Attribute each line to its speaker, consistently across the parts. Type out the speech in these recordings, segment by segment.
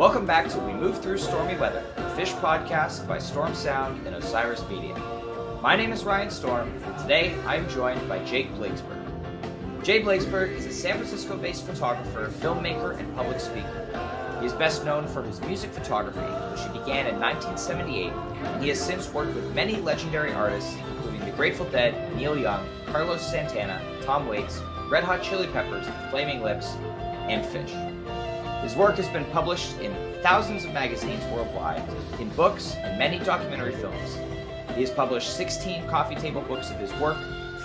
Speaker 1: Welcome back to We Move Through Stormy Weather, the Phish podcast by Storm Sound and Osiris Media. My name is Ryan Storm, and today I am joined by Jay Blakesberg. Jay Blakesberg is a San Francisco-based photographer, filmmaker, and public speaker. He is best known for his music photography, which he began in 1978, and he has since worked with many legendary artists, including The Grateful Dead, Neil Young, Carlos Santana, Tom Waits, Red Hot Chili Peppers, The Flaming Lips, and Phish. His work has been published in thousands of magazines worldwide, in books, and many documentary films. He has published 16 coffee table books of his work,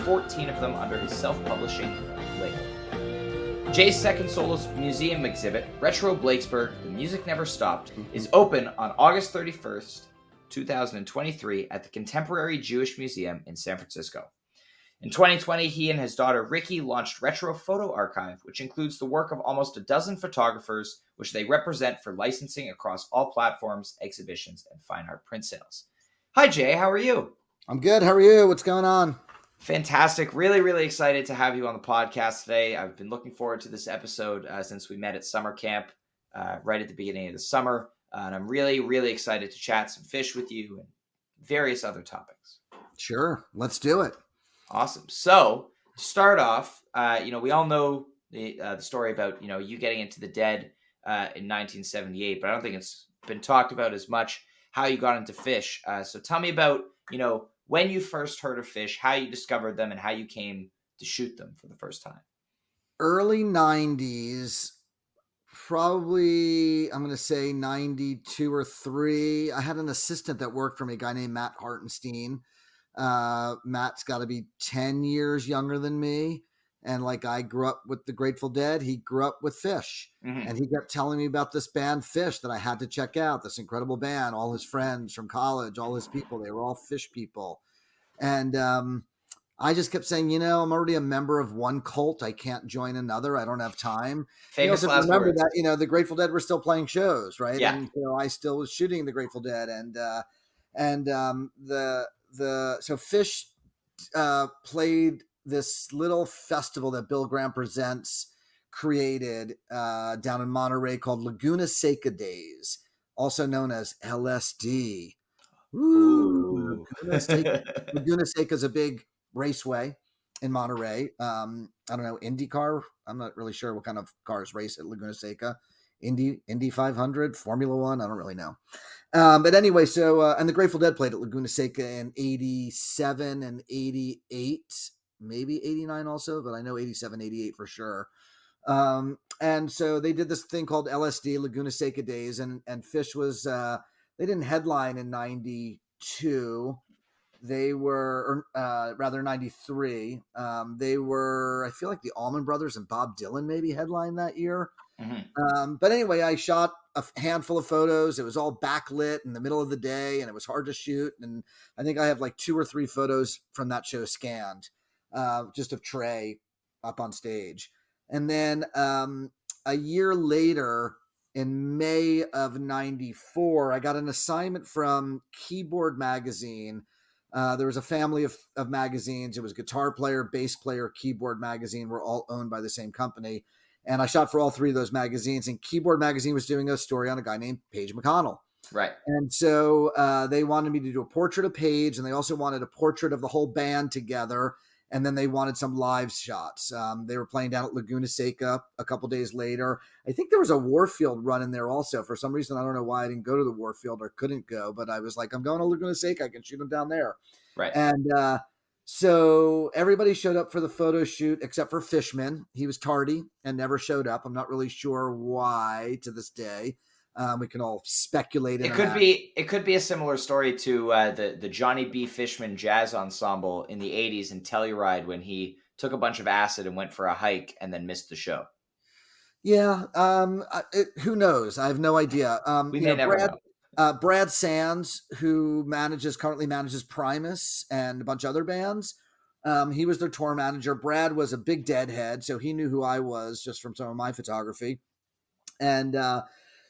Speaker 1: 14 of them under his self-publishing label. Jay's second solo museum exhibit, RetroBlakesberg, The Music Never Stopped, is open on August 31st, 2023 at the Contemporary Jewish Museum in San Francisco. In 2020, he and his daughter Ricky launched Retro Photo Archive, which includes the work of almost a dozen photographers, which they represent for licensing across all platforms, exhibitions, and fine art print sales. Hi, Jay. How are you?
Speaker 2: I'm good. How are you? What's going on?
Speaker 1: Fantastic. Really, really excited to have you on the podcast today. I've been looking forward to this episode since we met at summer camp right at the beginning of the summer. And I'm really, really excited to chat some Phish with you and various other topics.
Speaker 2: Sure. Let's do it.
Speaker 1: Awesome. So to start off, we all know the story about, you getting into the Dead in 1978, but I don't think it's been talked about as much how you got into Phish. So tell me about, when you first heard of Phish, how you discovered them, and how you came to shoot them for the first time.
Speaker 2: Early 90s, probably, I'm going to say 92 or 3. I had an assistant that worked for me, a guy named Matt Hartenstein. Matt's got to be 10 years younger than me. And like I grew up with the Grateful Dead, he grew up with Phish. Mm-hmm. And he kept telling me about this band Phish that I had to check out, this incredible band, all his friends from college, all his people, they were all Phish people. And I just kept saying, I'm already a member of one cult. I can't join another. I don't have time.
Speaker 1: Famous last
Speaker 2: remember
Speaker 1: words.
Speaker 2: That, the Grateful Dead were still playing shows, right?
Speaker 1: Yeah.
Speaker 2: And I still was shooting the Grateful Dead. So Phish played this little festival that Bill Graham Presents created down in Monterey called Laguna Seca Days, also known as LSD. Ooh. Laguna Seca is a big raceway in Monterey. I don't know, IndyCar. I'm not really sure what kind of cars race at Laguna Seca. Indy 500, Formula One. I don't really know. But anyway, so, and the Grateful Dead played at Laguna Seca in 87 and 88, maybe 89 also, but I know 87, 88 for sure. And so they did this thing called LSD, Laguna Seca Days, and Phish was, they didn't headline in 92. They were, or rather 93. They were, I feel like the Allman Brothers and Bob Dylan maybe headlined that year. Mm-hmm. But anyway, I shot a handful of photos. It was all backlit in the middle of the day, and it was hard to shoot. And I think I have like 2 or 3 photos from that show scanned, just of Trey up on stage. And then a year later, in May of 94, I got an assignment from Keyboard Magazine. There was a family of magazines. It was Guitar Player, Bass Player, Keyboard Magazine. Were all owned by the same company. And I shot for all 3 of those magazines. And Keyboard Magazine was doing a story on a guy named Page McConnell.
Speaker 1: Right.
Speaker 2: And so they wanted me to do a portrait of Page, and they also wanted a portrait of the whole band together. And then they wanted some live shots. They were playing down at Laguna Seca a couple days later. I think there was a Warfield run in there also. For some reason, I don't know why I didn't go to the Warfield or couldn't go, but I was like, I'm going to Laguna Seca. I can shoot them down there.
Speaker 1: Right.
Speaker 2: And so everybody showed up for the photo shoot except for Fishman. He was tardy and never showed up. I'm not really sure why to this day. We can all speculate.
Speaker 1: It could be a similar story to the Johnny B. Fishman Jazz Ensemble in the 80s in Telluride when he took a bunch of acid and went for a hike and then missed the show.
Speaker 2: Yeah. Who knows? I have no idea.
Speaker 1: We may never know.
Speaker 2: Brad Sands, who currently manages Primus and a bunch of other bands. He was their tour manager. Brad was a big Deadhead, so he knew who I was just from some of my photography. And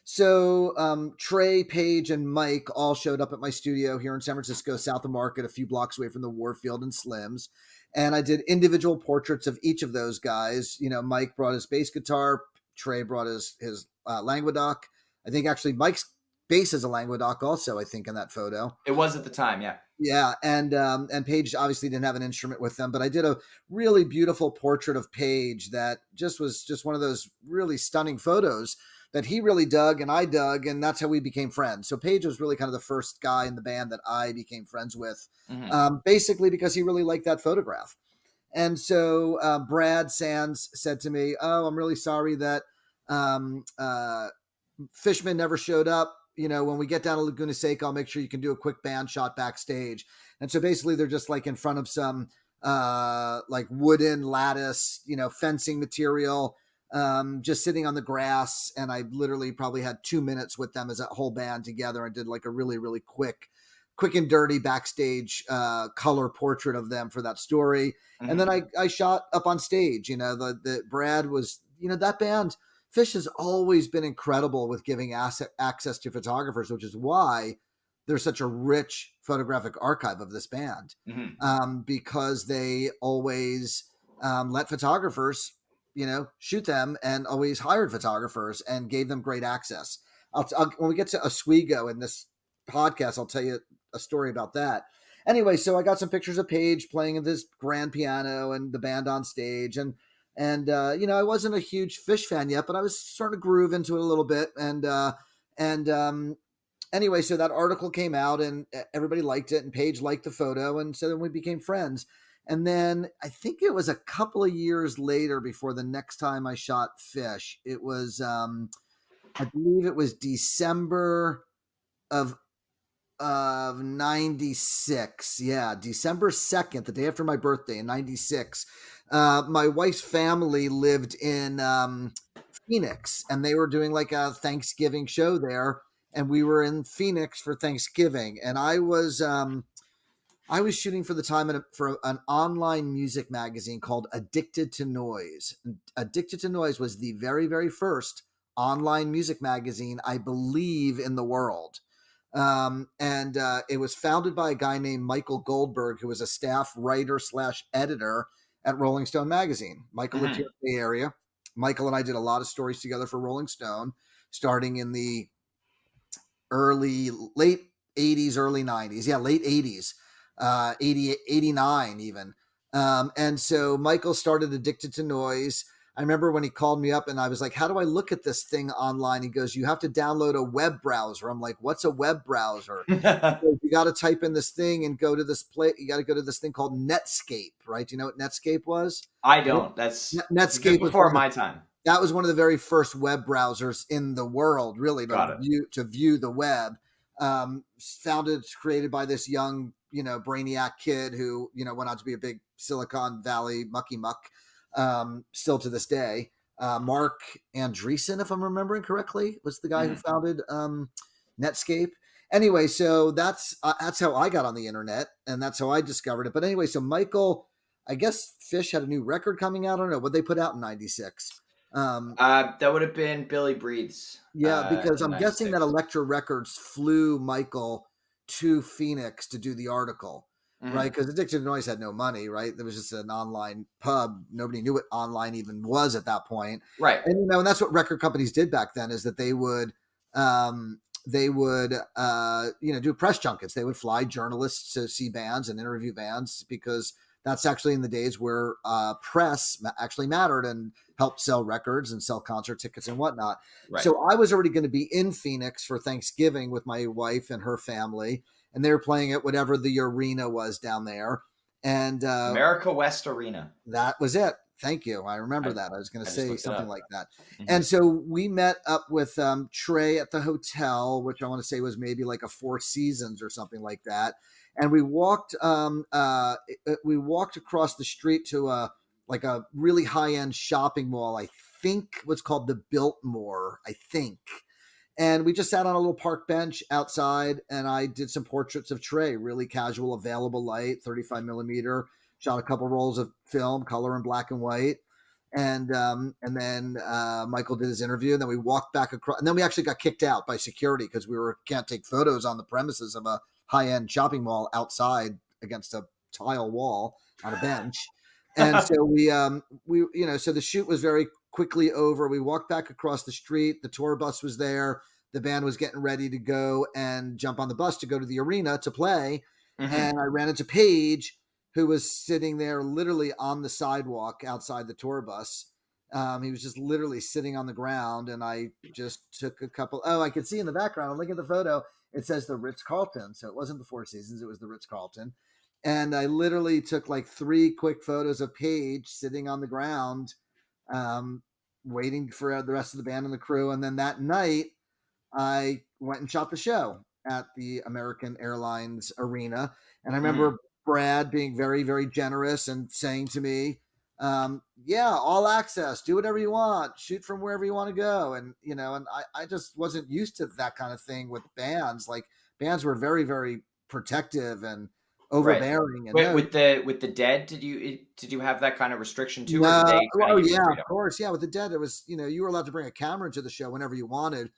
Speaker 2: so Trey, Page, and Mike all showed up at my studio here in San Francisco, south of Market, a few blocks away from the Warfield and Slim's. And I did individual portraits of each of those guys. Mike brought his bass guitar. Trey brought his Languedoc. I think actually Mike's bass is a Languedoc also, I think, in that photo.
Speaker 1: It was at the time, yeah.
Speaker 2: Yeah, and Paige obviously didn't have an instrument with them, but I did a really beautiful portrait of Paige that was just one of those really stunning photos that he really dug and I dug, and that's how we became friends. So Paige was really kind of the first guy in the band that I became friends with, basically because he really liked that photograph. And so Brad Sands said to me, "Oh, I'm really sorry that Fishman never showed up. When we get down to Laguna Seca, I'll make sure you can do a quick band shot backstage." And so basically they're just like in front of some like wooden lattice, fencing material, just sitting on the grass. And I literally probably had 2 minutes with them as a whole band together and did like a really, really quick and dirty backstage color portrait of them for that story. And then I shot up on stage. The Brad was, that band, Phish has always been incredible with giving access to photographers, which is why there's such a rich photographic archive of this band, because they always let photographers, shoot them, and always hired photographers and gave them great access. When we get to Oswego in this podcast, I'll tell you a story about that. Anyway, so I got some pictures of Paige playing this grand piano and the band on stage, and I wasn't a huge Phish fan yet, but I was starting to groove into it a little bit. Anyway, so that article came out and everybody liked it, and Paige liked the photo. And so then we became friends. And then I think it was a couple of years later before the next time I shot Phish. It was, I believe it was December of 96. Yeah. December 2nd, the day after my birthday in 96. My wife's family lived in Phoenix, and they were doing like a Thanksgiving show there, and we were in Phoenix for Thanksgiving. And I was shooting for the time for an online music magazine called Addicted to Noise. Addicted to Noise was the very, very first online music magazine, I believe, in the world. It was founded by a guy named Michael Goldberg, who was a staff writer / editor at Rolling Stone magazine. Michael lived here in the Bay Area. Michael and I did a lot of stories together for Rolling Stone, starting in the late 80s, early 90s. Yeah, late 80s, 89 even. And so Michael started Addicted to Noise. I remember when he called me up and I was like, "How do I look at this thing online?" He goes, "You have to download a web browser." I'm like, "What's a web browser?" Goes, "You got to type in this thing and go to this place. You got to go to this thing called Netscape, right? Do you know what Netscape was?
Speaker 1: I don't. That's
Speaker 2: Netscape
Speaker 1: before my time.
Speaker 2: That was one of the very first web browsers in the world, really, to view the web. Created by this young, brainiac kid who, went on to be a big Silicon Valley mucky muck. Still to this day, Mark Andreessen, if I'm remembering correctly, was the guy who founded Netscape. Anyway, so that's how I got on the internet, and that's how I discovered it. But anyway, so Michael, I guess Phish had a new record coming out. I don't know what they put out in 96.
Speaker 1: That would have been Billy Breathes.
Speaker 2: Yeah, because I'm guessing that Elektra Records flew Michael to Phoenix to do the article. Right, because Addicted to Noise had no money, right? There was just an online pub. Nobody knew what online even was at that point,
Speaker 1: right?
Speaker 2: And and that's what record companies did back then, is that they would do press junkets. They would fly journalists to see bands and interview bands, because that's actually in the days where press actually mattered and helped sell records and sell concert tickets and whatnot. Right. So I was already going to be in Phoenix for Thanksgiving with my wife and her family. And they were playing at whatever the arena was down there. And
Speaker 1: America West Arena.
Speaker 2: That was it. Thank you. I remember that. I was going to say something like that. And so we met up with Trey at the hotel, which I want to say was maybe like a Four Seasons or something like that. And we walked across the street to a really high-end shopping mall. I think what's called the Biltmore, I think. And we just sat on a little park bench outside, and I did some portraits of Trey, really casual, available light, 35 millimeter, shot a couple rolls of film, color and black and white. And then Michael did his interview, and then we walked back across, and then we actually got kicked out by security because can't take photos on the premises of a high-end shopping mall outside against a tile wall on a bench. And so so the shoot was very quickly over. We walked back across the street. The tour bus was there. the band was getting ready to go and jump on the bus to go to the arena to play. And I ran into Paige, who was sitting there literally on the sidewalk outside the tour bus. He was just literally sitting on the ground, and I just took a couple. Oh, I could see in the background. I'm looking at the photo. It says the Ritz-Carlton. So it wasn't the Four Seasons. It was the Ritz-Carlton. And I literally took like 3 quick photos of Paige sitting on the ground, waiting for the rest of the band and the crew. And then that night, I went and shot the show at the American Airlines Arena. And I remember Brad being very, very generous and saying to me, yeah, all access, do whatever you want, shoot from wherever you want to go. And, and I just wasn't used to that kind of thing with bands. Like, bands were very, very protective and overbearing.
Speaker 1: Right.
Speaker 2: And
Speaker 1: with the Dead, did you have that kind of restriction too?
Speaker 2: No,
Speaker 1: or did they
Speaker 2: oh yeah, of course. Yeah. With the Dead, it was, you were allowed to bring a camera into the show whenever you wanted.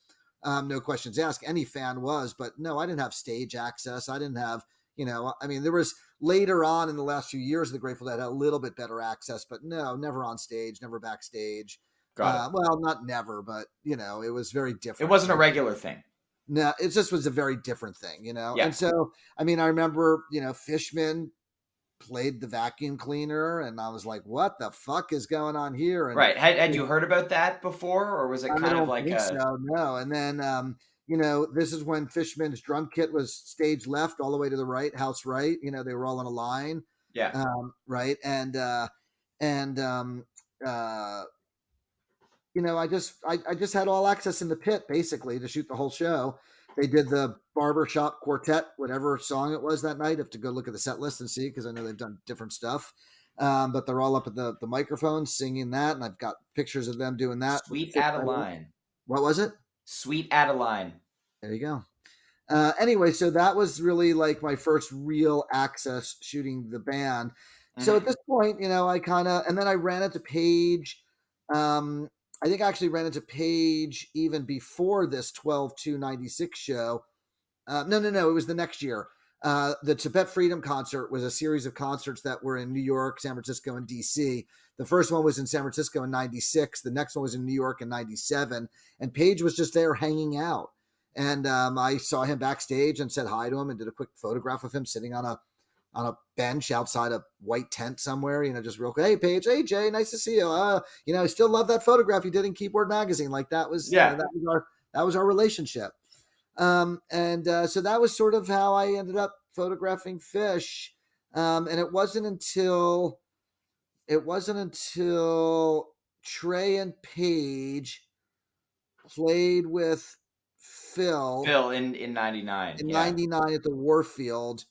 Speaker 2: No questions asked. Any fan was, but no, I didn't have stage access. I didn't have, there was later on in the last few years, the Grateful Dead had a little bit better access, but no, never on stage, never backstage.
Speaker 1: Got it.
Speaker 2: Well, not never, but it was very different.
Speaker 1: It wasn't a regular thing.
Speaker 2: No, it just was a very different thing,
Speaker 1: Yeah.
Speaker 2: And so, I remember, Fishman played the vacuum cleaner, and I was like, what the fuck is going on here? And,
Speaker 1: right. Had you heard about that before, or was it kind of like
Speaker 2: no. And then this is when Fishman's drum kit was stage left all the way to the right, house right. They were all in a line.
Speaker 1: Yeah.
Speaker 2: Right. And I just had all access in the pit basically to shoot the whole show. They did the barbershop quartet, whatever song it was that night. I have to go look at the set list and see, because I know they've done different stuff. But they're all up at the microphone singing that, and I've got pictures of them doing that.
Speaker 1: Sweet Adeline.
Speaker 2: What was it?
Speaker 1: Sweet Adeline.
Speaker 2: There you go. Anyway, so that was really like my first real access shooting the band. So at this point, I kind of, and then I ran into Paige. I think I actually ran into Paige even before this 12/2/96 show. No, it was the next year. The Tibet Freedom concert was a series of concerts that were in New York, San Francisco, and DC. The first one was in San Francisco in 96. The next one was in New York in 97. And Paige was just there hanging out. And I saw him backstage and said hi to him and did a quick photograph of him sitting on a bench outside a white tent somewhere, just real quick. Hey, Paige. Hey, Jay. Nice to see you. I still love that photograph you did in Keyboard Magazine. Like, that was, that was our relationship. So that was sort of how I ended up photographing Phish. And it wasn't until Trey and Paige played with Phil
Speaker 1: in 99.
Speaker 2: In 99 at the Warfield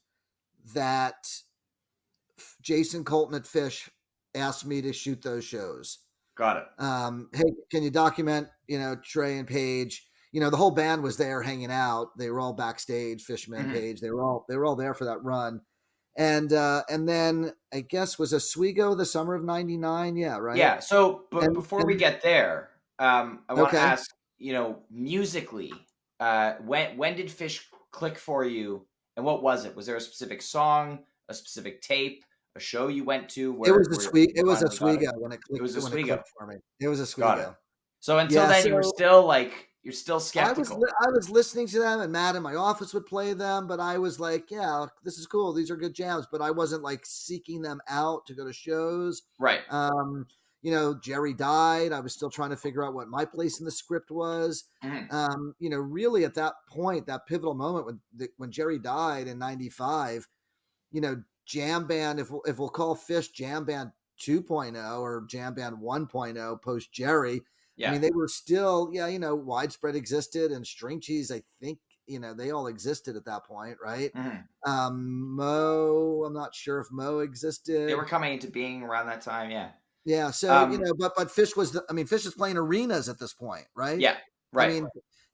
Speaker 2: that Jason Colton at Phish asked me to shoot those shows.
Speaker 1: Got it.
Speaker 2: Hey, can you document, Trey and Paige? The whole band was there hanging out. They were all backstage, Fishman, Paige. They were all there for that run. And then I guess was Oswego the summer of 99. Yeah. Right.
Speaker 1: Yeah. So, but before we get there, I want to ask, musically, when did Phish click for you, and what was it? Was there a specific song, a specific tape, a show you went to?
Speaker 2: It was Oswego when it clicked.
Speaker 1: It was
Speaker 2: Oswego for me. It was Oswego.
Speaker 1: So until then, you were still skeptical.
Speaker 2: I was listening to them, and Matt in my office would play them, but I was like, yeah, this is cool. These are good jams, but I wasn't like seeking them out to go to shows.
Speaker 1: Right.
Speaker 2: Jerry died. I was still trying to figure out what my place in the script was. Really at that point, that pivotal moment when Jerry died in 95, Jam Band, if we'll call Phish Jam Band 2.0 or Jam Band 1.0 post Jerry.
Speaker 1: Yeah.
Speaker 2: They were still, Widespread existed, and String Cheese, I think, they all existed at that point, right? Mo, I'm not sure if Mo existed.
Speaker 1: They were coming into being around that time, yeah.
Speaker 2: Yeah, so, but Phish Phish is playing arenas at this point, right?
Speaker 1: Yeah, right.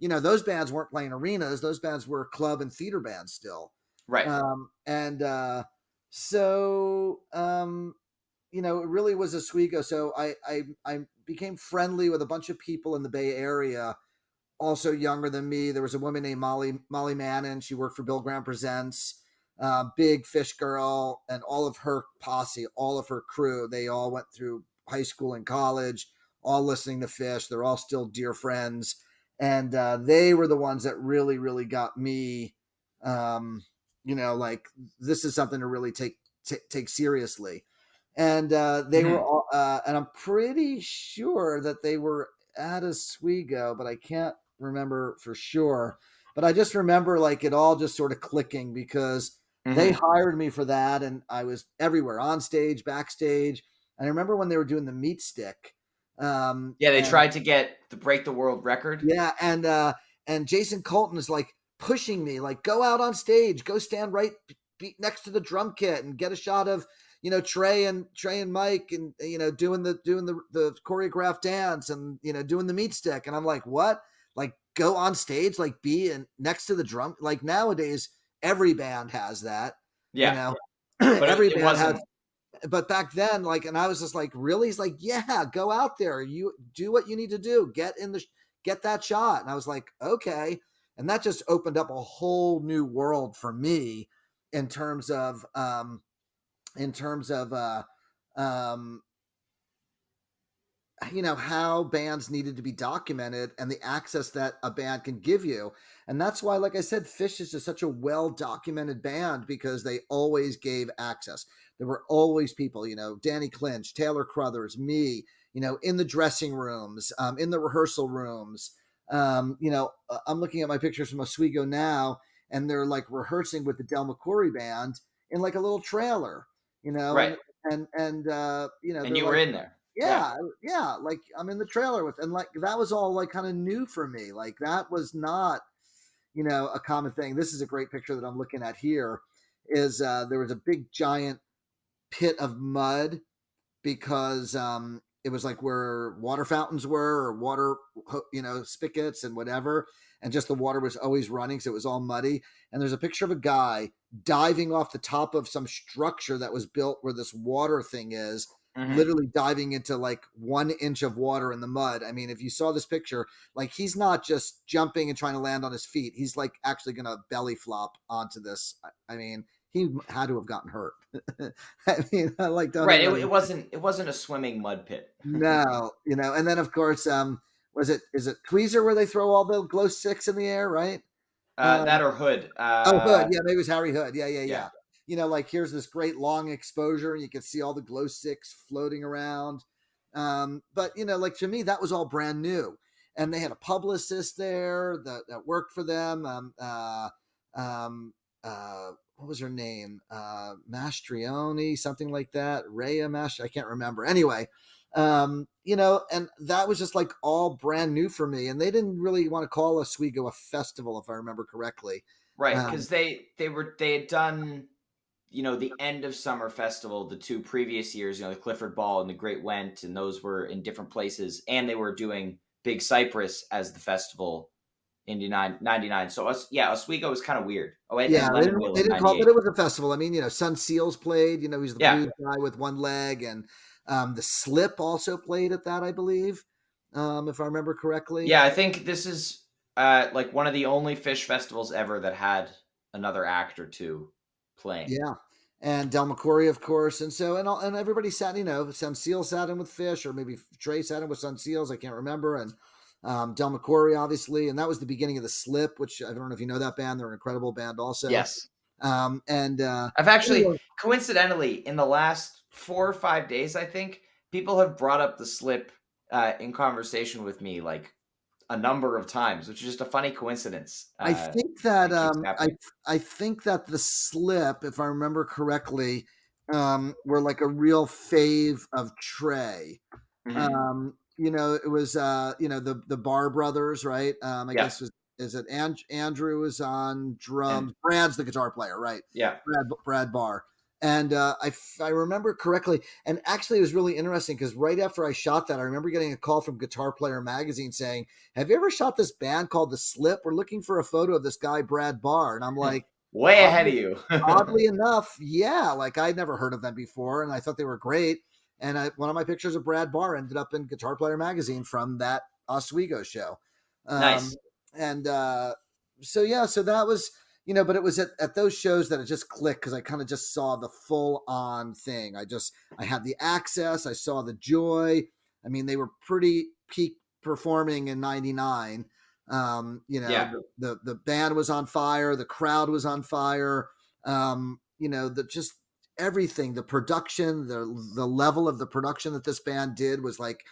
Speaker 2: Those bands weren't playing arenas. Those bands were club and theater bands still.
Speaker 1: Right.
Speaker 2: It really was Oswego. So I became friendly with a bunch of people in the Bay Area, also younger than me. There was a woman named Molly Mannon. She worked for Bill Graham Presents, big Phish girl, and all of her posse, all of her crew. They all went through high school and college, all listening to Phish. They're all still dear friends. and they were the ones that really got me, like, this is something to really take seriously. And they were
Speaker 1: Mhm.
Speaker 2: all, and I'm pretty sure that they were at Oswego, but I can't remember for sure. But I just remember like it all just sort of clicking because they
Speaker 1: Mhm.
Speaker 2: hired me for that, and I was everywhere, on stage, backstage. And I remember when they were doing the meat stick,
Speaker 1: Yeah, they
Speaker 2: and
Speaker 1: tried to break the world record.
Speaker 2: yeah, and Jason Colton is like pushing me, like, go out on stage, go stand right next to the drum kit and get a shot of, Trey and Mike, and doing the choreographed dance, and doing the meat stick. And I'm like, what? Like, go on stage, like, be next to the drum. Like, nowadays every band has that, you
Speaker 1: Yeah,
Speaker 2: know.
Speaker 1: but
Speaker 2: Every
Speaker 1: it
Speaker 2: band has.
Speaker 1: wasn't.
Speaker 2: But back then, like, and I was just like, really? He's like, yeah, go out there, you do what you need to do, get that shot. And I was like, okay. And that just opened up a whole new world for me in terms of in terms of um how bands needed to be documented and the access that a band can give you. And that's why, like I said, Phish is just such a well documented band, because they always gave access. There were always people, Danny Clinch, Taylor Crothers, me, in the dressing rooms, in the rehearsal rooms. I'm looking at my pictures from Oswego now, and they're like rehearsing with the Del McCoury band in like a little trailer,
Speaker 1: Right,
Speaker 2: and
Speaker 1: and
Speaker 2: they're
Speaker 1: you were
Speaker 2: like,
Speaker 1: in there. Yeah.
Speaker 2: yeah, like I'm in the trailer with, and like that was all like kind of new for me. Like that was not, a common thing. This is a great picture that I'm looking at here. Is there was a big giant pit of mud, because it was like where water fountains were, or water, spigots and whatever, and just the water was always running, so it was all muddy. And there's a picture of a guy diving off the top of some structure that was built where this water thing is,
Speaker 1: Mhm.
Speaker 2: literally diving into like 1 inch of water in the mud. I mean, if you saw this picture, like, he's not just jumping and trying to land on his feet, he's like actually gonna belly flop onto this. I mean, he had to have gotten hurt. I mean, I like don't
Speaker 1: Right, it
Speaker 2: even
Speaker 1: it wasn't it wasn't a swimming mud pit.
Speaker 2: no, and then of course, is it Tweezer where they throw all the glow sticks in the air, right?
Speaker 1: That
Speaker 2: Um,
Speaker 1: or Hood.
Speaker 2: oh, Hood, yeah, maybe it was Harry Hood, yeah, yeah,
Speaker 1: Yeah.
Speaker 2: yeah. Like, here's this great long exposure, and you can see all the glow sticks floating around. But like, to me, that was all brand new, and they had a publicist there that worked for them. What was her name? Mastrioni, something like that. Rhea I can't remember. Anyway, and that was just like all brand new for me. And they didn't really want to call Oswego a festival, if I remember correctly.
Speaker 1: Right,
Speaker 2: Um,
Speaker 1: because they had done, the end of summer festival the 2 previous years, the Clifford Ball and the Great Went, and those were in different places, and they were doing Big Cypress as the festival in 99. So Oswego was kind of weird. Oh,
Speaker 2: yeah,
Speaker 1: and
Speaker 2: they
Speaker 1: Lemon
Speaker 2: didn't
Speaker 1: Wheel
Speaker 2: they
Speaker 1: in
Speaker 2: didn't call it, but
Speaker 1: 98.
Speaker 2: it was a festival. I mean, Sun Seals played. He's the
Speaker 1: Yeah.
Speaker 2: blues guy with one leg, and the Slip also played at that, I believe, if I remember correctly.
Speaker 1: Yeah, I think this is like one of the only Phish festivals ever that had another act or two playing.
Speaker 2: Yeah, and Del McCoury, of course, and so and everybody sat. Sun Seals sat in with Phish, or maybe Trey sat in with Sun Seals. I can't remember. And Del McCoury, obviously, and that was the beginning of the Slip, which I don't know if you know that band. They're an incredible band, also.
Speaker 1: Yes.
Speaker 2: And
Speaker 1: I've actually
Speaker 2: anyway,
Speaker 1: coincidentally in the last 4 or 5 days, I think, people have brought up the Slip in conversation with me like a number of times, which is just a funny coincidence
Speaker 2: I think that
Speaker 1: that keeps happening.
Speaker 2: I think that the Slip, if I remember correctly, were like a real fave of Trey.
Speaker 1: Mhm.
Speaker 2: It was the Barr brothers, right? I
Speaker 1: Yeah.
Speaker 2: guess is it Andrew was on
Speaker 1: And
Speaker 2: drums. Brad's the guitar player, right?
Speaker 1: yeah.
Speaker 2: Brad Barr. And if I remember correctly, and actually it was really interesting because right after I shot that, I remember getting a call from Guitar Player magazine saying, "Have you ever shot this band called The Slip? We're looking for a photo of this guy Brad Barr." And I'm like,
Speaker 1: Way ahead of
Speaker 2: oddly,
Speaker 1: you.
Speaker 2: oddly enough, yeah, like I'd never heard of them before, and I thought they were great. And one of my pictures of Brad Barr ended up in Guitar Player magazine from that Oswego show. Um,
Speaker 1: Nice.
Speaker 2: and so that was, but it was at those shows that it just clicked, because I kind of just saw the full on thing. I had the access, I saw the joy. I mean, they were pretty peak performing in 99.
Speaker 1: Yeah.
Speaker 2: The band was on fire, the crowd was on fire. The just everything, the production, the level of the production that this band did was like,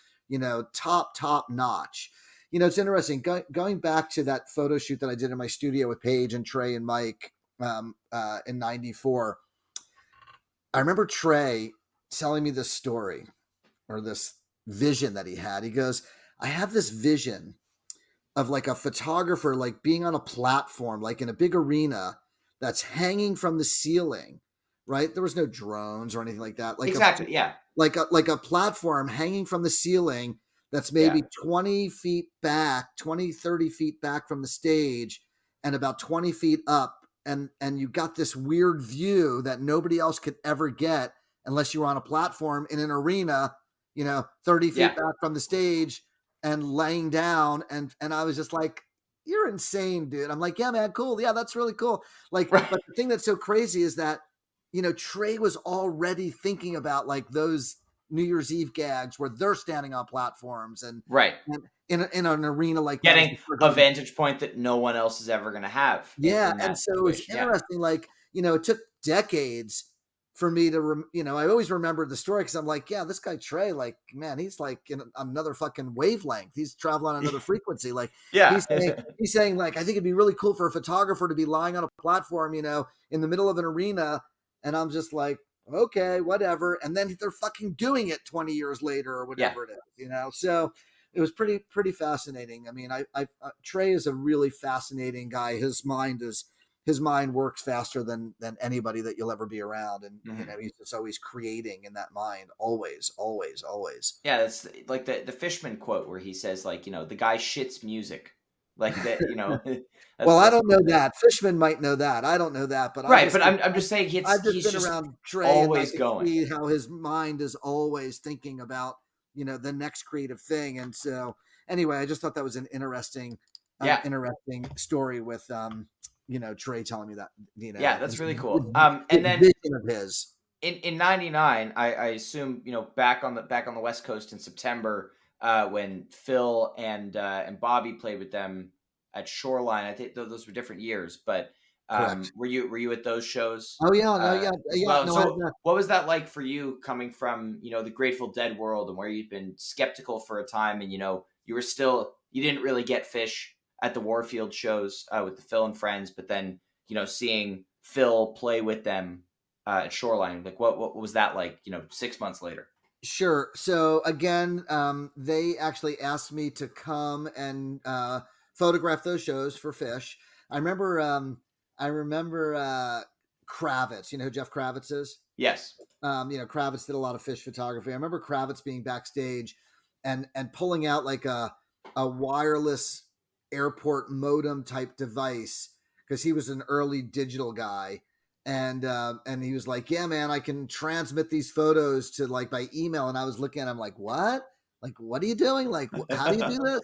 Speaker 2: top notch. It's interesting going back to that photo shoot that I did in my studio with Paige and Trey and Mike in '94. I remember Trey telling me this story or this vision that he had. He goes, I have this vision of like a photographer, like being on a platform, like in a big arena that's hanging from the ceiling, right? There was no drones or anything like that. Like
Speaker 1: exactly. Yeah.
Speaker 2: Like a platform hanging from the ceiling that's maybe 20 feet back, 20, 30 feet back from the stage and about 20 feet up. And you got this weird view that nobody else could ever get unless you were on a platform in an arena, 30 feet back from the stage and laying down. And I was just like, you're insane, dude. I'm like, yeah, man, cool. Yeah, that's really cool. Like, right. But the thing that's so crazy is that, Trey was already thinking about like those New Year's Eve gags where they're standing on platforms and in an arena like
Speaker 1: getting a vantage point that no one else is ever going to have.
Speaker 2: Yeah. And so it was interesting. Like, it took decades for me to, I always remembered the story because I'm like, yeah, this guy Trey, like, man, he's like in another fucking wavelength. He's traveling on another frequency. Like, he's saying like, I think it'd be really cool for a photographer to be lying on a platform, in the middle of an arena. And I'm just like, okay, whatever. And then they're fucking doing it 20 years later or whatever it is, So it was pretty fascinating. I mean, Trey is a really fascinating guy. His mind works faster than anybody that you'll ever be around. And, he's just always creating in that mind. Always.
Speaker 1: Yeah. That's like the Fishman quote where he says like, the guy shits music. Like that,
Speaker 2: well, I don't know that. Fishman might know that. I don't know that, but
Speaker 1: right. But I'm just saying
Speaker 2: I've just been around Trey
Speaker 1: always
Speaker 2: and I can see how his mind is always thinking about, the next creative thing. And so anyway, I just thought that was an interesting story with, Trey telling me that,
Speaker 1: yeah, that's really cool. And then
Speaker 2: vision of his
Speaker 1: in '99, I assume, back on the West Coast in September, when Phil and Bobby played with them at Shoreline. I think those were different years, but were you at those shows?
Speaker 2: Oh yeah,
Speaker 1: well? So what was that like for you coming from the Grateful Dead world and where you'd been skeptical for a time, and you didn't really get Phish at the Warfield shows with the Phil and Friends, but then seeing Phil play with them at Shoreline, like what was that like? 6 months later.
Speaker 2: Sure. So again, they actually asked me to come and photograph those shows for Phish. I remember Kravitz. You know who Jeff Kravitz is?
Speaker 1: Yes.
Speaker 2: Kravitz did a lot of Phish photography. I remember Kravitz being backstage and pulling out like a wireless airport modem type device because he was an early digital guy. And he was like, yeah, man, I can transmit these photos to like by email. And I was looking at him like, what? Like, what are you doing? Like, how do you do this?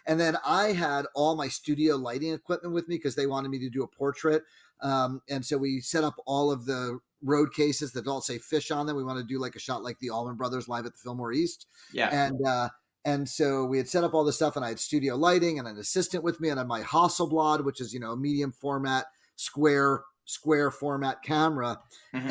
Speaker 2: And then I had all my studio lighting equipment with me because they wanted me to do a portrait. And so we set up all of the road cases that all say Phish on them. We want to do like a shot like the Allman Brothers live at the Fillmore East.
Speaker 1: Yeah.
Speaker 2: And so we had set up all this stuff and I had studio lighting and an assistant with me and I had my Hasselblad, which is, a medium format, square format camera. Mm-hmm.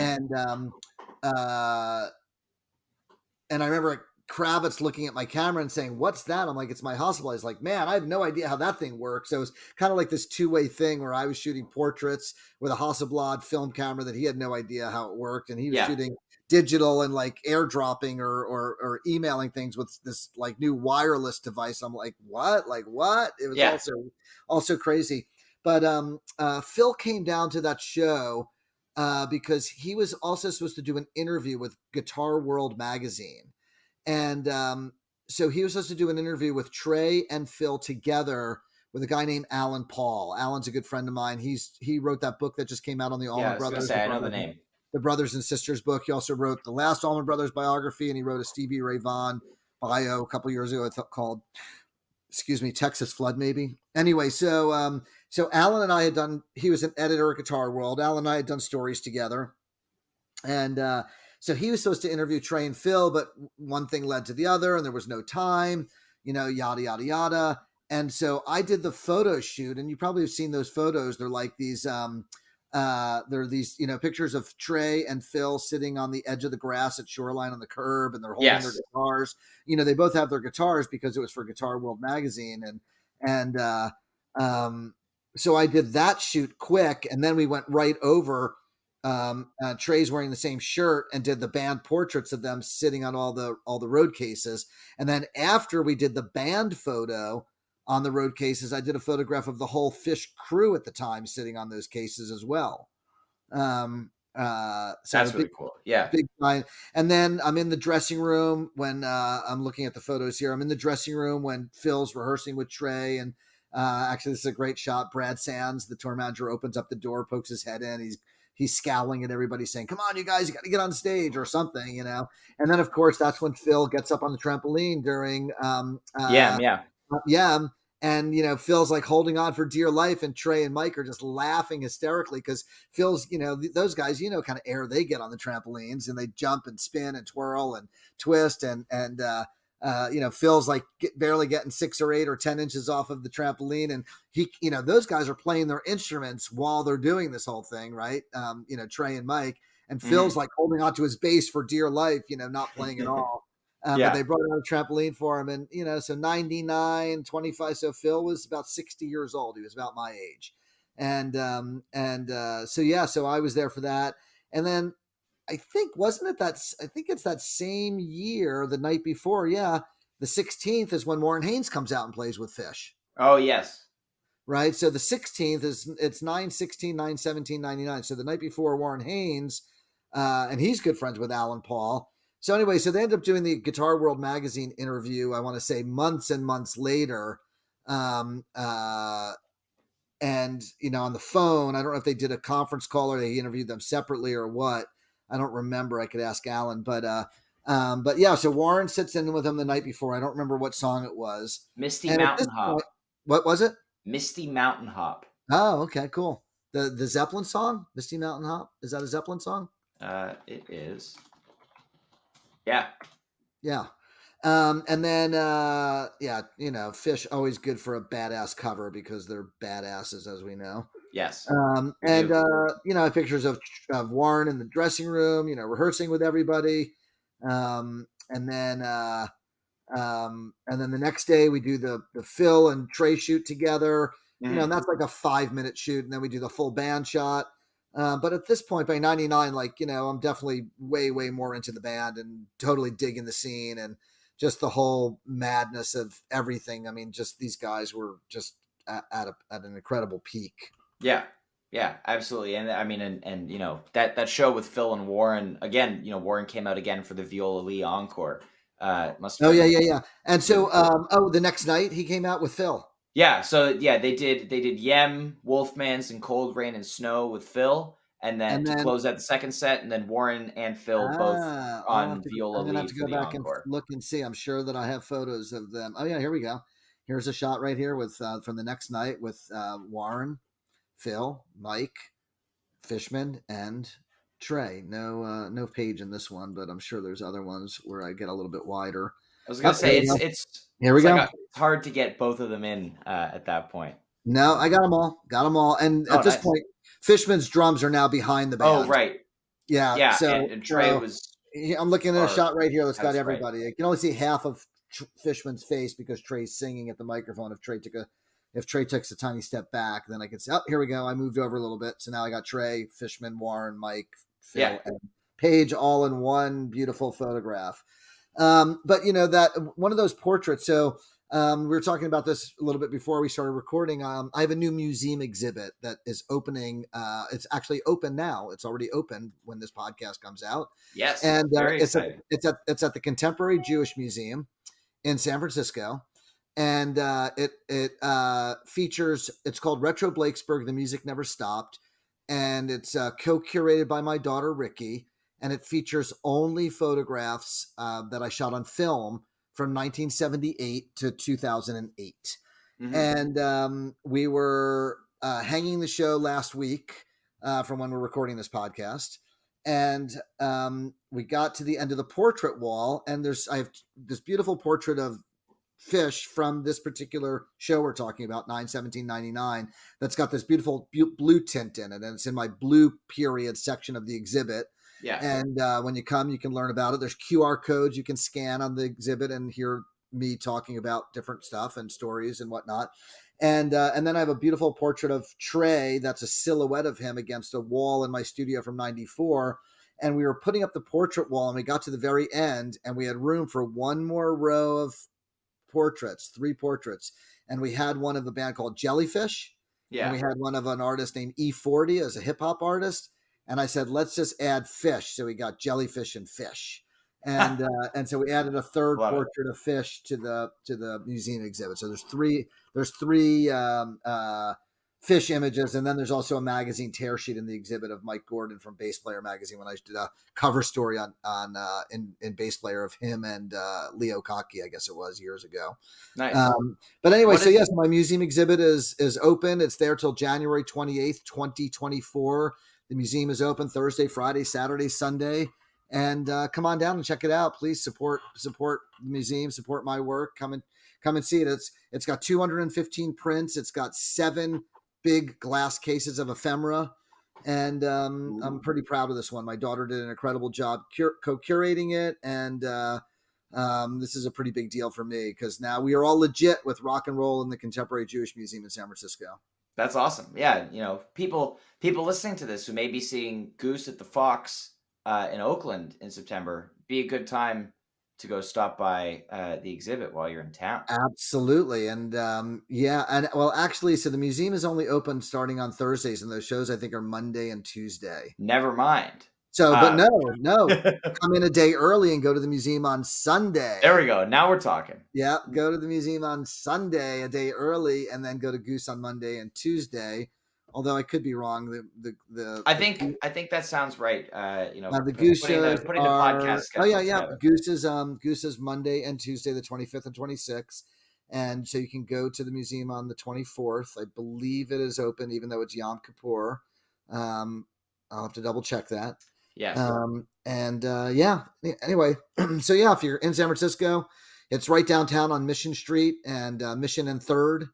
Speaker 2: And I remember Kravitz looking at my camera and saying, what's that? I'm like, it's my Hasselblad. He's like, man, I have no idea how that thing works. So it was kind of like this two-way thing where I was shooting portraits with a Hasselblad film camera that he had no idea how it worked. And he was shooting digital and like airdropping or emailing things with this like new wireless device. I'm like, what? Like what? It was also crazy. But Phil came down to that show because he was also supposed to do an interview with Guitar World magazine. And so he was supposed to do an interview with Trey and Phil together with a guy named Alan Paul. Alan's a good friend of mine. He wrote that book that just came out on the Allman Brothers.
Speaker 1: I know the name.
Speaker 2: The Brothers and Sisters book. He also wrote the last Allman Brothers biography, and he wrote a Stevie Ray Vaughan bio a couple years ago called Texas Flood, maybe. Anyway, so Alan and I had done, he was an editor at Guitar World. Alan and I had done stories together. And so he was supposed to interview Trey and Phil, but one thing led to the other and there was no time, yada, yada, yada. And so I did the photo shoot, and you probably have seen those photos. They're like these, they're these, pictures of Trey and Phil sitting on the edge of the grass at Shoreline on the curb, and they're holding their
Speaker 1: Yes.
Speaker 2: guitars. They both have their guitars because it was for Guitar World magazine. And so I did that shoot quick, and then we went right over. Trey's wearing the same shirt, and did the band portraits of them sitting on all the road cases. And then after we did the band photo on the road cases, I did a photograph of the whole Phish crew at the time sitting on those cases as well. So
Speaker 1: That's really cool. Yeah.
Speaker 2: Big time. And then I'm in the dressing room when I'm looking at the photos here. I'm in the dressing room when Phil's rehearsing with Trey. And actually, this is a great shot. Brad Sands, the tour manager, opens up the door, pokes his head in. He's scowling at everybody saying, "Come on, you guys, you got to get on stage," or something, And then, of course, that's when Phil gets up on the trampoline during yeah. And, Phil's like holding on for dear life, and Trey and Mike are just laughing hysterically because Phil's, those guys, kind of air they get on the trampolines, and they jump and spin and twirl and twist. And Phil's like barely getting 6 or 8 or 10 inches off of the trampoline. And he, those guys are playing their instruments while they're doing this whole thing. Right. Trey and Mike, and Phil's like holding onto his bass for dear life, not playing at all. But they brought out a trampoline for him, and so 99, 25. So Phil was about 60 years old. He was about my age, so I was there for that. And then I think it's that same year, the night before. Yeah, the 16th is when Warren Haynes comes out and plays with Phish.
Speaker 1: Oh yes,
Speaker 2: right. So the 16th it's 9/16, 9/17, 99. So the night before Warren Haynes, and he's good friends with Alan Paul. So anyway, so they ended up doing the Guitar World magazine interview, I want to say months and months later. And, on the phone, I don't know if they did a conference call or they interviewed them separately or what. I don't remember. I could ask Alan, but yeah, so Warren sits in with him the night before. I don't remember what song it was.
Speaker 1: Misty Mountain Hop.
Speaker 2: Point, what was it?
Speaker 1: Misty Mountain Hop.
Speaker 2: Oh, okay, cool. The Zeppelin song, Misty Mountain Hop. Is that a Zeppelin song?
Speaker 1: It is. Yeah.
Speaker 2: Yeah. And then, Phish always good for a badass cover because they're badasses, as we know.
Speaker 1: Yes.
Speaker 2: Pictures of Warren in the dressing room, rehearsing with everybody. And then the next day we do the Phil and Trey shoot together, and that's like a 5-minute shoot. And then we do the full band shot. But at this point, by 99, I'm definitely way, way more into the band and totally digging the scene and just the whole madness of everything. I mean, just these guys were just at an incredible peak.
Speaker 1: Yeah, absolutely. And I mean, and that show with Phil and Warren again, Warren came out again for the Viola Lee encore.
Speaker 2: Yeah. And so, the next night he came out with Phil.
Speaker 1: Yeah, so they did Yem, Wolfman's, and Cold Rain and Snow with Phil, and then to close out the second set, and then Warren and Phil both on Viola Lee. I'm gonna have to go back
Speaker 2: encore. And look and see. I'm sure that I have photos of them. Oh yeah, here we go. Here's a shot right here with from the next night with Warren, Phil, Mike, Fishman, and Trey. No page in this one, but I'm sure there's other ones where I get a little bit wider.
Speaker 1: I was gonna say it's
Speaker 2: here we go.
Speaker 1: It's hard to get both of them in at that point.
Speaker 2: No, I got them all. And at this point, Fishman's drums are now behind the band.
Speaker 1: Oh, right.
Speaker 2: Yeah.
Speaker 1: So and Trey was.
Speaker 2: I'm looking at a shot right here that's got everybody. Right. I can only see half of Fishman's face because Trey's singing at the microphone. If Trey takes a tiny step back, then I can see. Oh, here we go. I moved over a little bit, so now I got Trey, Fishman, Warren, Mike, Phil, and Paige all in one beautiful photograph. But that one of those portraits. So we were talking about this a little bit before we started recording. I have a new museum exhibit that is opening. It's actually open now. It's already open when this podcast comes out.
Speaker 1: Yes,
Speaker 2: and it's at the Contemporary Jewish Museum in San Francisco, and it features. It's called RetroBlakesberg. The Music Never Stopped, and it's co-curated by my daughter Ricky. And it features only photographs that I shot on film from 1978 to 2008. Mm-hmm. And we were hanging the show last week from when we're recording this podcast. And we got to the end of the portrait wall, and I have this beautiful portrait of Phish from this particular show we're talking about, 9/17/99, that's got this beautiful blue tint in it, and it's in my blue period section of the exhibit.
Speaker 1: Yeah.
Speaker 2: And when you come, you can learn about it. There's QR codes you can scan on the exhibit and hear me talking about different stuff and stories and whatnot. And then I have a beautiful portrait of Trey that's a silhouette of him against a wall in my studio from '94. And we were putting up the portrait wall, and we got to the very end, and we had room for one more row of portraits, 3 portraits. And we had one of the band called Jellyfish.
Speaker 1: Yeah.
Speaker 2: And we had one of an artist named E40 as a hip hop artist. And I said, let's just add Phish. So we got Jellyfish and Phish. And so we added a third
Speaker 1: Love
Speaker 2: portrait of Phish to the museum exhibit. So there's three Phish images, and then there's also a magazine tear sheet in the exhibit of Mike Gordon from Bass Player magazine when I did a cover story in Bass Player of him and Leo Cocky, I guess it was, years ago.
Speaker 1: Nice.
Speaker 2: But anyway, so yes, my museum exhibit is open. It's there till January 28th, 2024. The museum is open Thursday, Friday, Saturday, Sunday. And come on down and check it out. Please support the museum, support my work. Come and see it. It's got 215 prints. It's got 7 big glass cases of ephemera. And I'm pretty proud of this one. My daughter did an incredible job co-curating it. And this is a pretty big deal for me because now we are all legit with rock and roll in the Contemporary Jewish Museum in San Francisco.
Speaker 1: That's awesome. Yeah. People listening to this who may be seeing Goose at the Fox in Oakland in September, be a good time to go stop by the exhibit while you're in town.
Speaker 2: Absolutely. And actually, so the museum is only open starting on Thursdays, and those shows I think are Monday and Tuesday.
Speaker 1: Never mind.
Speaker 2: So, but no, come in a day early and go to the museum on Sunday.
Speaker 1: There we go. Now we're talking. Yeah.
Speaker 2: Go to the museum on Sunday a day early, and then go to Goose on Monday and Tuesday. Although I could be wrong. I
Speaker 1: think that sounds right.
Speaker 2: The Goose shows
Speaker 1: putting the podcast schedule together.
Speaker 2: Goose is Monday and Tuesday, the 25th and 26th, and so you can go to the museum on the 24th. I believe it is open, even though it's Yom Kippur. I'll have to double check that.
Speaker 1: Yeah.
Speaker 2: Anyway, so yeah, if you're in San Francisco, it's right downtown on Mission Street and Mission and 3rd.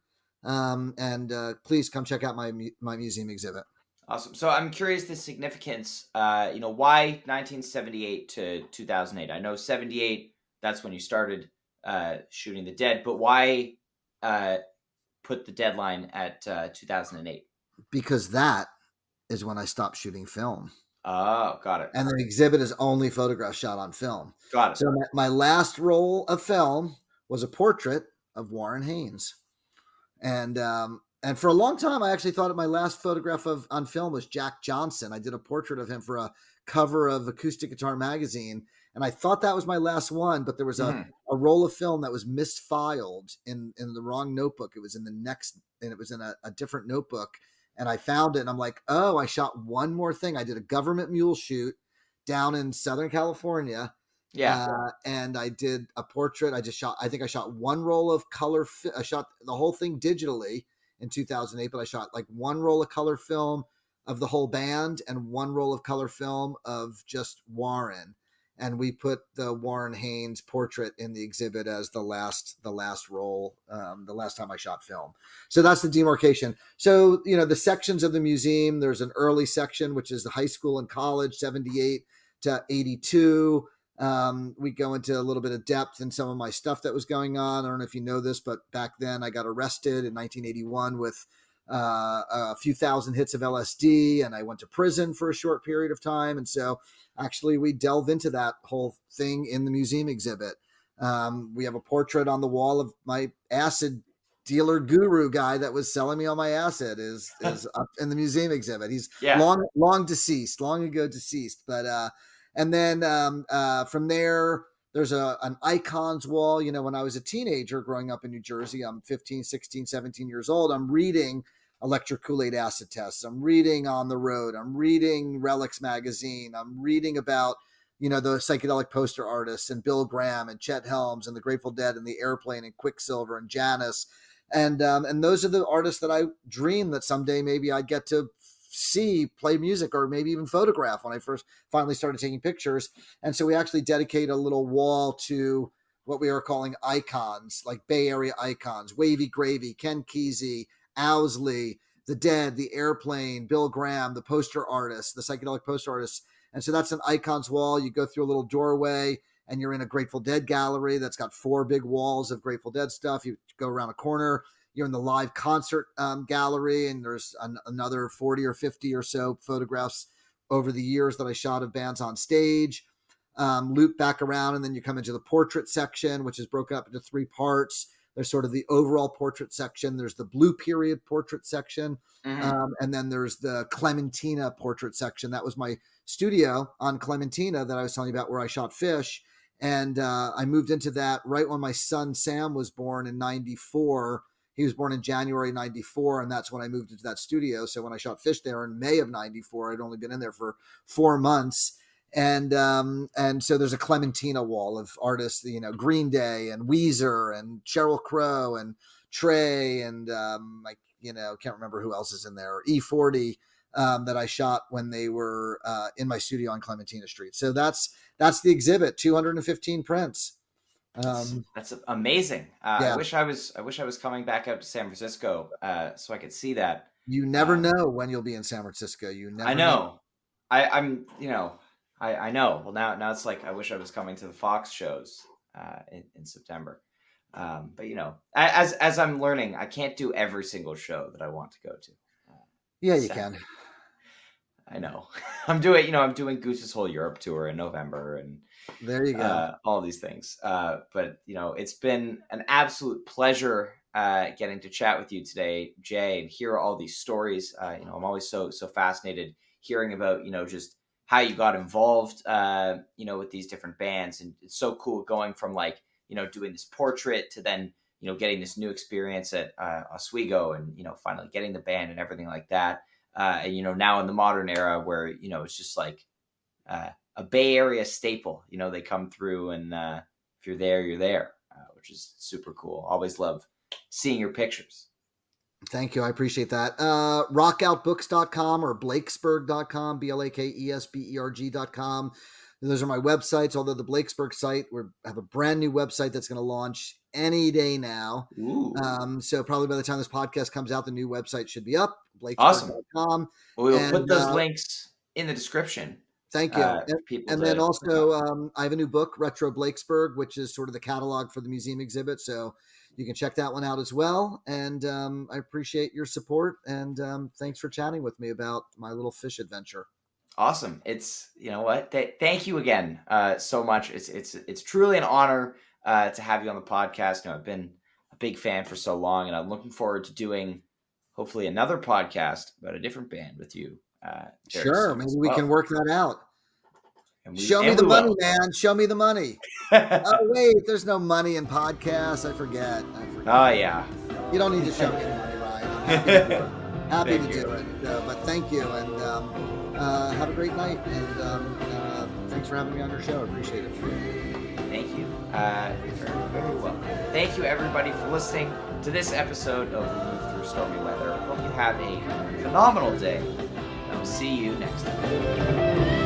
Speaker 2: Please come check out my museum exhibit.
Speaker 1: Awesome. So I'm curious the significance, why 1978 to 2008? I know 78, that's when you started shooting The Dead, but why put the deadline at 2008?
Speaker 2: Because that is when I stopped shooting film.
Speaker 1: Oh, got it.
Speaker 2: And the exhibit is only photographs shot on film.
Speaker 1: Got it.
Speaker 2: So my last roll of film was a portrait of Warren Haynes. And for a long time, I actually thought my last photograph on film was Jack Johnson. I did a portrait of him for a cover of Acoustic Guitar Magazine, and I thought that was my last one. But there was a roll of film that was misfiled in the wrong notebook. It was in the next, and it was in a different notebook. And I found it, and I'm like, oh, I shot one more thing. I did a government mule shoot down in Southern California.
Speaker 1: Yeah.
Speaker 2: And I did a portrait. I think I shot one roll of color. I shot the whole thing digitally in 2008, but I shot like one roll of color film of the whole band and one roll of color film of just Warren. And we put the Warren Haynes portrait in the exhibit as the last roll, the last time I shot film. So that's the demarcation. So, the sections of the museum, there's an early section, which is the high school and college, 78 to 82. We go into a little bit of depth in some of my stuff that was going on. I don't know if you know this, but back then I got arrested in 1981 with a few thousand hits of LSD, and I went to prison for a short period of time. And so actually we delve into that whole thing in the museum exhibit. We have a portrait on the wall of my acid dealer guru guy that was selling me all my acid is up in the museum exhibit. He's long ago deceased, but and then from there, there's an icons wall. When I was a teenager growing up in New Jersey, I'm 15, 16, 17 years old. I'm reading Electric Kool-Aid Acid Tests. I'm reading On the Road. I'm reading Relics Magazine. I'm reading about, the psychedelic poster artists and Bill Graham and Chet Helms and the Grateful Dead and the Airplane and Quicksilver and Janis. And those are the artists that I dream that someday maybe I'd get to see play music or maybe even photograph when I first finally started taking pictures. And so we actually dedicate a little wall to what we are calling icons, like Bay Area icons, Wavy Gravy, Ken Kesey, Owsley, The Dead, The Airplane, Bill Graham, the poster artists, the psychedelic poster artists. And so that's an icons wall. You go through a little doorway and you're in a Grateful Dead gallery that's got 4 big walls of Grateful Dead stuff. You go around a corner, you're in the live concert gallery, and there's another 40 or 50 or so photographs over the years that I shot of bands on stage. Loop back around, and then you come into the portrait section, which is broken up into 3 parts. There's sort of the overall portrait section. There's the Blue Period portrait section. And then there's the Clementina portrait section. That was my studio on Clementina that I was telling you about, where I shot Phish. And I moved into that right when my son Sam was born in 94. He was born in January 94, and that's when I moved into that studio. So when I shot Phish there in May of 94, I'd only been in there for 4 months. And so there's a Clementina wall of artists, you know, Green Day and Weezer and Sheryl Crow and Trey and can't remember who else is in there, E40, that I shot when they were in my studio on Clementina Street. So that's the exhibit, 215 prints.
Speaker 1: That's amazing.
Speaker 2: Yeah.
Speaker 1: I wish I was coming back out to San Francisco so I could see that.
Speaker 2: You never know when you'll be in San Francisco. You never.
Speaker 1: I know. I know. Well, now it's like I wish I was coming to the Fox shows in September. But you know, as I'm learning, I can't do every single show that I want to go to.
Speaker 2: You can.
Speaker 1: I know. I'm doing Goose's whole Europe tour in November, and
Speaker 2: there you go.
Speaker 1: All these things. But you know, it's been an absolute pleasure getting to chat with you today, Jay, and hear all these stories. I'm always so fascinated hearing about, just how you got involved, with these different bands. And it's so cool going from doing this portrait to then, getting this new experience at Oswego and, finally getting the band and everything like that. And, now in the modern era where, it's just like a Bay Area staple, they come through and if you're there, you're there, which is super cool. Always love seeing your pictures.
Speaker 2: Thank you. I appreciate that. Rockoutbooks.com or Blakesberg.com, BLAKESBERG.com. Those are my websites. Although the Blakesberg site, we have a brand new website that's going to launch any day now. So probably by the time this podcast comes out, the new website should be up. Blakesberg.com.
Speaker 1: Awesome. We'll put those links in the description.
Speaker 2: Thank you. And then also, I have a new book, Retro Blakesberg, which is sort of the catalog for the museum exhibit. So you can check that one out as well. And I appreciate your support. And thanks for chatting with me about my little Phish adventure.
Speaker 1: Awesome. It's, thank you again so much. It's truly an honor to have you on the podcast. I've been a big fan for so long, and I'm looking forward to doing hopefully another podcast about a different band with you.
Speaker 2: Sure. Maybe we can work that out. Show me the money, man. Show me the money. Oh, wait, there's no money in podcasts. I forget.
Speaker 1: Oh, yeah.
Speaker 2: You don't need to show me the money, Ryan. I'm happy to do it. But thank you. And have a great night. And thanks for having me on your show. I appreciate it.
Speaker 1: Thank you. Very, very welcome. Thank you, everybody, for listening to this episode of Move Through Stormy Weather. Hope you have a phenomenal day. I will see you next time.